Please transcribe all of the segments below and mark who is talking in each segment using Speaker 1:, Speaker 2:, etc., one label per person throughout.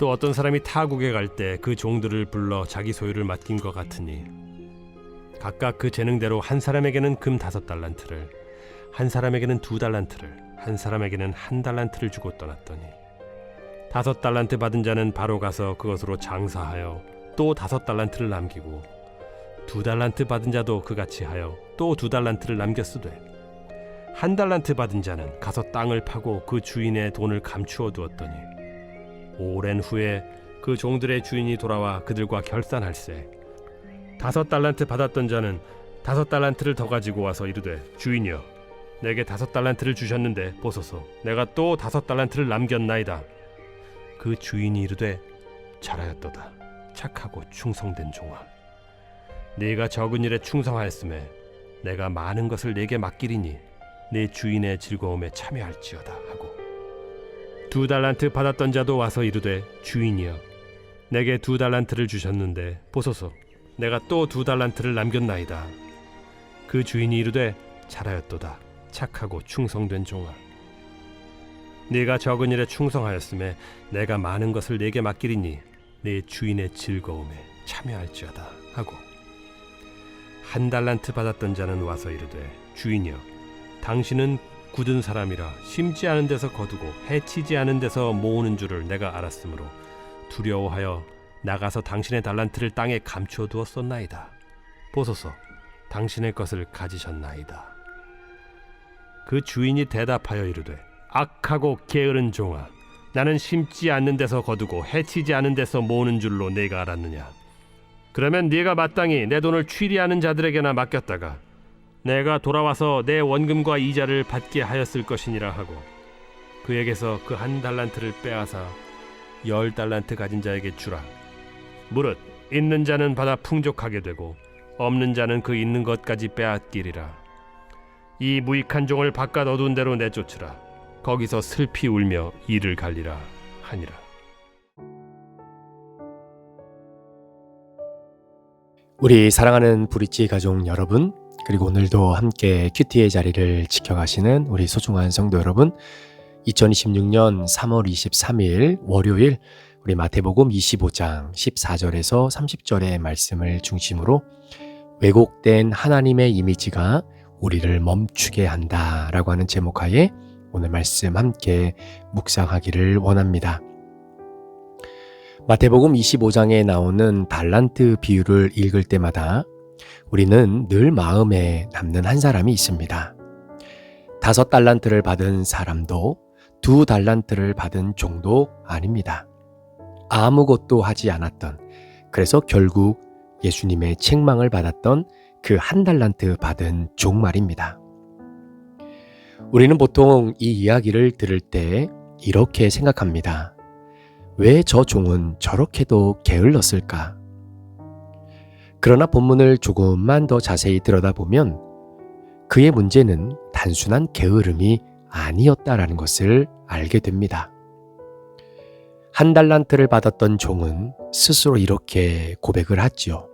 Speaker 1: 또 어떤 사람이 타국에 갈 때 그 종들을 불러 자기 소유를 맡긴 것 같으니 각각 그 재능대로 한 사람에게는 금 5달란트를, 한 사람에게는 2달란트를, 한 사람에게는 1달란트를 주고 떠났더니 5달란트 받은 자는 바로 가서 그것으로 장사하여 또 5달란트를 남기고 2달란트 받은 자도 그같이 하여 또 2달란트를 남겼으되 1달란트 받은 자는 가서 땅을 파고 그 주인의 돈을 감추어 두었더니 오랜 후에 그 종들의 주인이 돌아와 그들과 결산할세 5달란트 받았던 자는 5달란트를 더 가지고 와서 이르되 주인이여 내게 5달란트를 주셨는데 보소서 내가 또 5달란트를 남겼나이다. 그 주인이 이르되 잘하였도다 착하고 충성된 종아 네가 적은 일에 충성하였음에 내가 많은 것을 네게 맡기리니 네 주인의 즐거움에 참여할지어다 하고 2달란트 받았던 자도 와서 이르되 주인이여 내게 2달란트를 주셨는데 보소서 내가 또 2달란트를 남겼나이다. 그 주인이 이르되 잘하였도다 착하고 충성된 종아 네가 적은 일에 충성하였음에 내가 많은 것을 네게 맡기리니 네 주인의 즐거움에 참여할지어다 하고 1달란트 받았던 자는 와서 이르되 주인이여 당신은 굳은 사람이라 심지 않은 데서 거두고 해치지 않은 데서 모으는 줄을 내가 알았으므로 두려워하여 나가서 당신의 달란트를 땅에 감추어 두었었나이다. 보소서 당신의 것을 가지셨나이다. 그 주인이 대답하여 이르되 악하고 게으른 종아 나는 심지 않는 데서 거두고 해치지 않은 데서 모으는 줄로 네가 알았느냐. 그러면 네가 마땅히 내 돈을 취리하는 자들에게나 맡겼다가 내가 돌아와서 내 원금과 이자를 받게 하였을 것이니라 하고 그에게서 그 1달란트를 빼앗아 10달란트 가진 자에게 주라. 무릇 있는 자는 받아 풍족하게 되고 없는 자는 그 있는 것까지 빼앗기리라. 이 무익한 종을 바깥 어두운 데로 내쫓으라. 거기서 슬피 울며 이를 갈리라 하니라.
Speaker 2: 우리 사랑하는 브릿지 가족 여러분, 그리고 오늘도 함께 큐티의 자리를 지켜가시는 우리 소중한 성도 여러분, 2026년 3월 23일 월요일 우리 마태복음 25장 14절에서 30절의 말씀을 중심으로 왜곡된 하나님의 이미지가 우리를 멈추게 한다라고 하는 제목하에 오늘 말씀 함께 묵상하기를 원합니다. 마태복음 25장에 나오는 달란트 비유를 읽을 때마다 우리는 늘 마음에 남는 한 사람이 있습니다. 5달란트를 받은 사람도 2달란트를 받은 종도 아닙니다. 아무것도 하지 않았던, 그래서 결국 예수님의 책망을 받았던 그 1달란트 받은 종 말입니다. 우리는 보통 이 이야기를 들을 때 이렇게 생각합니다. 왜 저 종은 저렇게도 게을렀을까? 그러나 본문을 조금만 더 자세히 들여다보면 그의 문제는 단순한 게으름이 아니었다라는 것을 알게 됩니다. 1달란트를 받았던 종은 스스로 이렇게 고백을 하지요.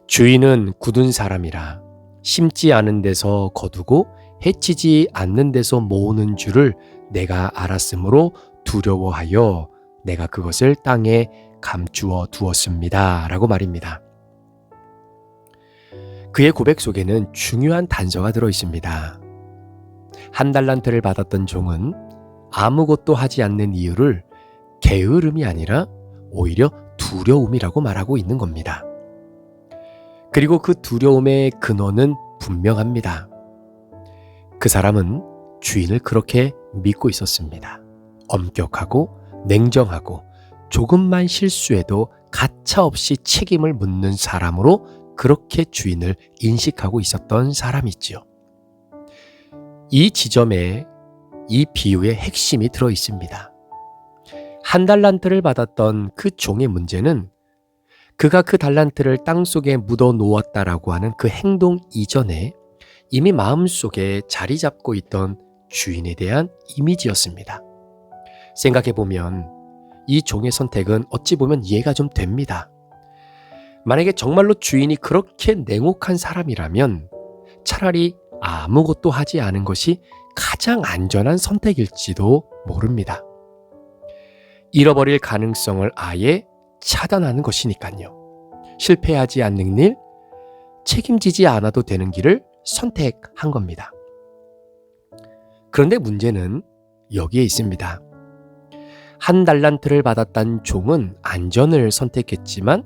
Speaker 2: 주인은 굳은 사람이라 심지 않은 데서 거두고 해치지 않는 데서 모으는 줄을 내가 알았으므로 두려워하여 내가 그것을 땅에 감추어 두었습니다. 라고 말입니다. 그의 고백 속에는 중요한 단서가 들어 있습니다. 1달란트를 받았던 종은 아무것도 하지 않는 이유를 게으름이 아니라 오히려 두려움이라고 말하고 있는 겁니다. 그리고 그 두려움의 근원은 분명합니다. 그 사람은 주인을 그렇게 믿고 있었습니다. 엄격하고 냉정하고 조금만 실수해도 가차없이 책임을 묻는 사람으로 그렇게 주인을 인식하고 있었던 사람이지요. 이 지점에 이 비유의 핵심이 들어 있습니다. 1달란트를 받았던 그 종의 문제는 그가 그 달란트를 땅속에 묻어 놓았다라고 하는 그 행동 이전에 이미 마음속에 자리 잡고 있던 주인에 대한 이미지였습니다. 생각해보면 이 종의 선택은 어찌 보면 이해가 좀 됩니다. 만약에 정말로 주인이 그렇게 냉혹한 사람이라면 차라리 아무것도 하지 않은 것이 가장 안전한 선택일지도 모릅니다. 잃어버릴 가능성을 아예 차단하는 것이니까요. 실패하지 않는 일, 책임지지 않아도 되는 길을 선택한 겁니다. 그런데 문제는 여기에 있습니다. 한 달란트를 받았던 종은 안전을 선택했지만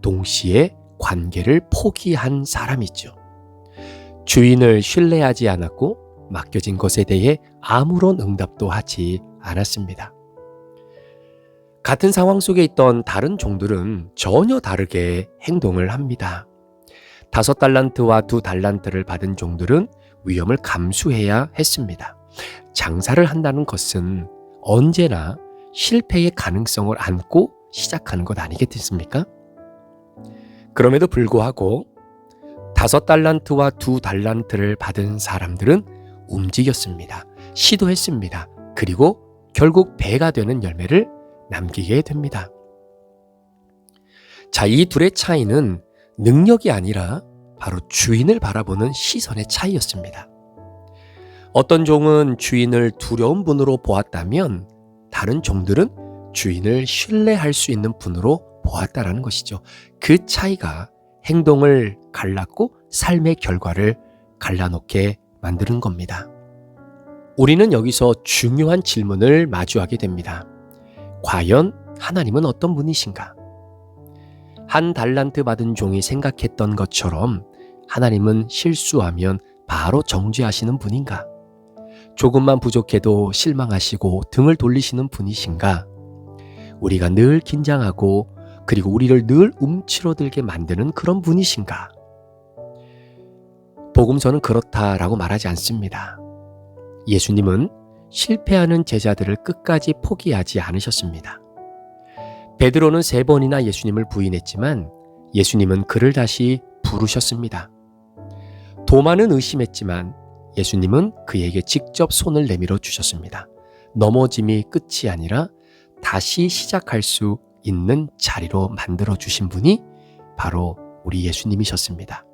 Speaker 2: 동시에 관계를 포기한 사람이죠. 주인을 신뢰하지 않았고 맡겨진 것에 대해 아무런 응답도 하지 않았습니다. 같은 상황 속에 있던 다른 종들은 전혀 다르게 행동을 합니다. 5달란트와 2달란트를 받은 종들은 위험을 감수해야 했습니다. 장사를 한다는 것은 언제나 실패의 가능성을 안고 시작하는 것 아니겠습니까? 그럼에도 불구하고 5달란트와 2달란트를 받은 사람들은 움직였습니다. 시도했습니다. 그리고 결국 배가 되는 열매를 남기게 됩니다. 자, 이 둘의 차이는 능력이 아니라 바로 주인을 바라보는 시선의 차이였습니다. 어떤 종은 주인을 두려운 분으로 보았다면 다른 종들은 주인을 신뢰할 수 있는 분으로 보았다라는 것이죠. 그 차이가 행동을 갈랐고 삶의 결과를 갈라놓게 만드는 겁니다. 우리는 여기서 중요한 질문을 마주하게 됩니다. 과연 하나님은 어떤 분이신가? 한 달란트 받은 종이 생각했던 것처럼 하나님은 실수하면 바로 정죄하시는 분인가? 조금만 부족해도 실망하시고 등을 돌리시는 분이신가? 우리가 늘 긴장하고 그리고 우리를 늘 움츠러들게 만드는 그런 분이신가? 복음서는 그렇다라고 말하지 않습니다. 예수님은 실패하는 제자들을 끝까지 포기하지 않으셨습니다. 베드로는 3번이나 예수님을 부인했지만 예수님은 그를 다시 부르셨습니다. 도마는 의심했지만 예수님은 그에게 직접 손을 내밀어 주셨습니다. 넘어짐이 끝이 아니라 다시 시작할 수 있는 자리로 만들어 주신 분이 바로 우리 예수님이셨습니다.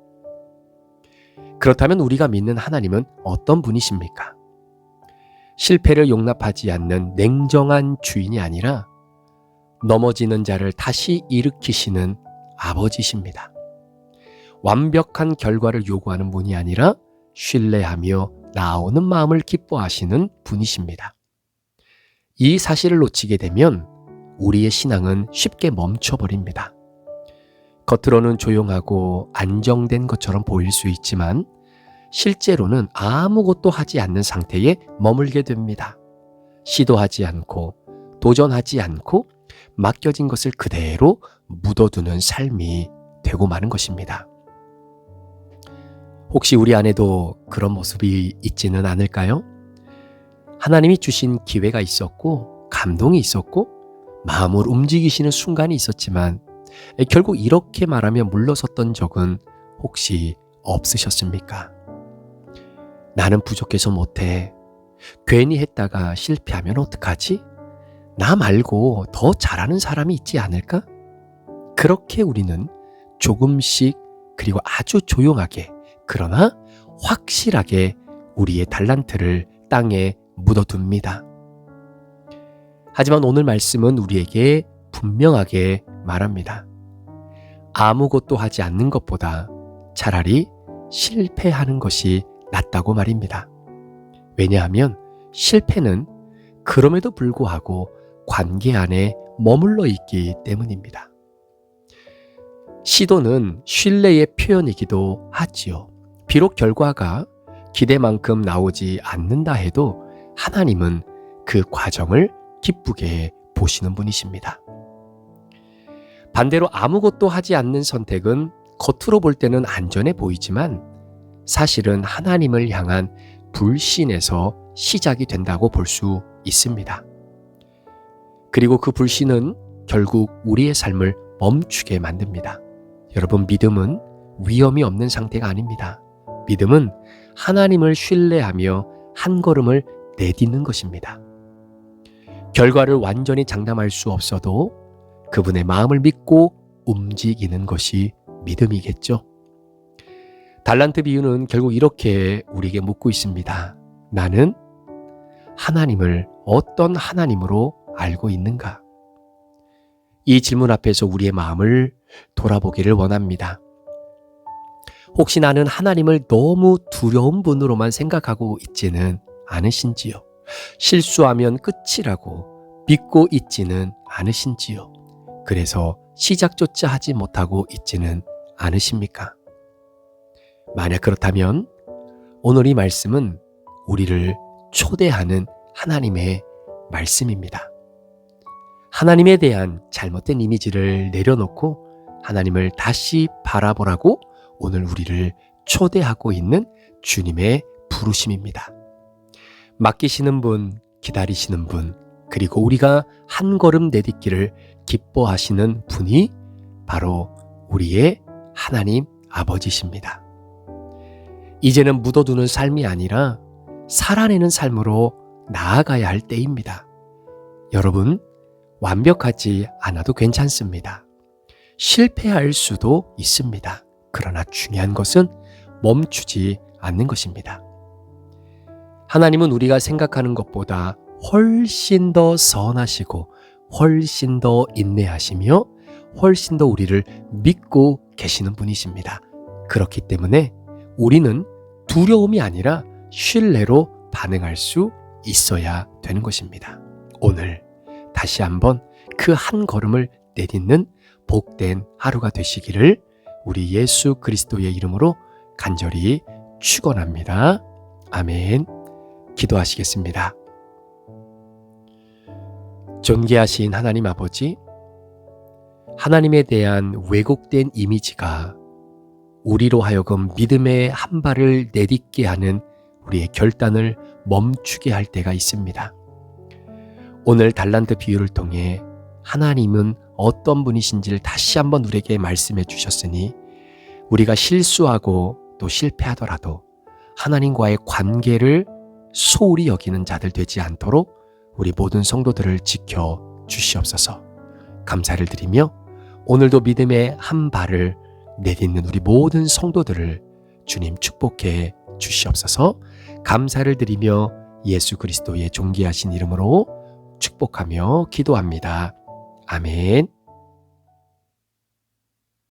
Speaker 2: 그렇다면 우리가 믿는 하나님은 어떤 분이십니까? 실패를 용납하지 않는 냉정한 주인이 아니라 넘어지는 자를 다시 일으키시는 아버지십니다. 완벽한 결과를 요구하는 분이 아니라 신뢰하며 나아오는 마음을 기뻐하시는 분이십니다. 이 사실을 놓치게 되면 우리의 신앙은 쉽게 멈춰버립니다. 겉으로는 조용하고 안정된 것처럼 보일 수 있지만 실제로는 아무것도 하지 않는 상태에 머물게 됩니다. 시도하지 않고 도전하지 않고 맡겨진 것을 그대로 묻어두는 삶이 되고 마는 것입니다. 혹시 우리 안에도 그런 모습이 있지는 않을까요? 하나님이 주신 기회가 있었고 감동이 있었고 마음을 움직이시는 순간이 있었지만 결국 이렇게 말하며 물러섰던 적은 혹시 없으셨습니까? 나는 부족해서 못해. 괜히 했다가 실패하면 어떡하지? 나 말고 더 잘하는 사람이 있지 않을까? 그렇게 우리는 조금씩 그리고 아주 조용하게 그러나 확실하게 우리의 달란트를 땅에 묻어둡니다. 하지만 오늘 말씀은 우리에게 분명하게 말합니다. 아무것도 하지 않는 것보다 차라리 실패하는 것이 낫다고 말입니다. 왜냐하면 실패는 그럼에도 불구하고 관계 안에 머물러 있기 때문입니다. 시도는 신뢰의 표현이기도 하지요. 비록 결과가 기대만큼 나오지 않는다 해도 하나님은 그 과정을 기쁘게 보시는 분이십니다. 반대로 아무것도 하지 않는 선택은 겉으로 볼 때는 안전해 보이지만 사실은 하나님을 향한 불신에서 시작이 된다고 볼 수 있습니다. 그리고 그 불신은 결국 우리의 삶을 멈추게 만듭니다. 여러분, 믿음은 위험이 없는 상태가 아닙니다. 믿음은 하나님을 신뢰하며 한 걸음을 내딛는 것입니다. 결과를 완전히 장담할 수 없어도 그분의 마음을 믿고 움직이는 것이 믿음이겠죠. 달란트 비유는 결국 이렇게 우리에게 묻고 있습니다. 나는 하나님을 어떤 하나님으로 알고 있는가? 이 질문 앞에서 우리의 마음을 돌아보기를 원합니다. 혹시 나는 하나님을 너무 두려운 분으로만 생각하고 있지는 않으신지요? 실수하면 끝이라고 믿고 있지는 않으신지요? 그래서 시작조차 하지 못하고 있지는 않으십니까? 만약 그렇다면 오늘 이 말씀은 우리를 초대하는 하나님의 말씀입니다. 하나님에 대한 잘못된 이미지를 내려놓고 하나님을 다시 바라보라고 오늘 우리를 초대하고 있는 주님의 부르심입니다. 맡기시는 분, 기다리시는 분, 그리고 우리가 한 걸음 내딛기를 기뻐하시는 분이 바로 우리의 하나님 아버지십니다. 이제는 묻어두는 삶이 아니라 살아내는 삶으로 나아가야 할 때입니다. 여러분, 완벽하지 않아도 괜찮습니다. 실패할 수도 있습니다. 그러나 중요한 것은 멈추지 않는 것입니다. 하나님은 우리가 생각하는 것보다 훨씬 더 선하시고 훨씬 더 인내하시며 훨씬 더 우리를 믿고 계시는 분이십니다. 그렇기 때문에 우리는 두려움이 아니라 신뢰로 반응할 수 있어야 되는 것입니다. 오늘 다시 한번 그 한 걸음을 내딛는 복된 하루가 되시기를 우리 예수 그리스도의 이름으로 간절히 축원합니다. 아멘. 기도하시겠습니다. 존귀하신 하나님 아버지, 하나님에 대한 왜곡된 이미지가 우리로 하여금 믿음의 한 발을 내딛게 하는 우리의 결단을 멈추게 할 때가 있습니다. 오늘 달란트 비유를 통해 하나님은 어떤 분이신지를 다시 한번 우리에게 말씀해 주셨으니 우리가 실수하고 또 실패하더라도 하나님과의 관계를 소홀히 여기는 자들 되지 않도록 우리 모든 성도들을 지켜 주시옵소서. 감사를 드리며 오늘도 믿음의 한 발을 내딛는 우리 모든 성도들을 주님 축복해 주시옵소서. 감사를 드리며 예수 그리스도의 존귀하신 이름으로 축복하며 기도합니다. 아멘.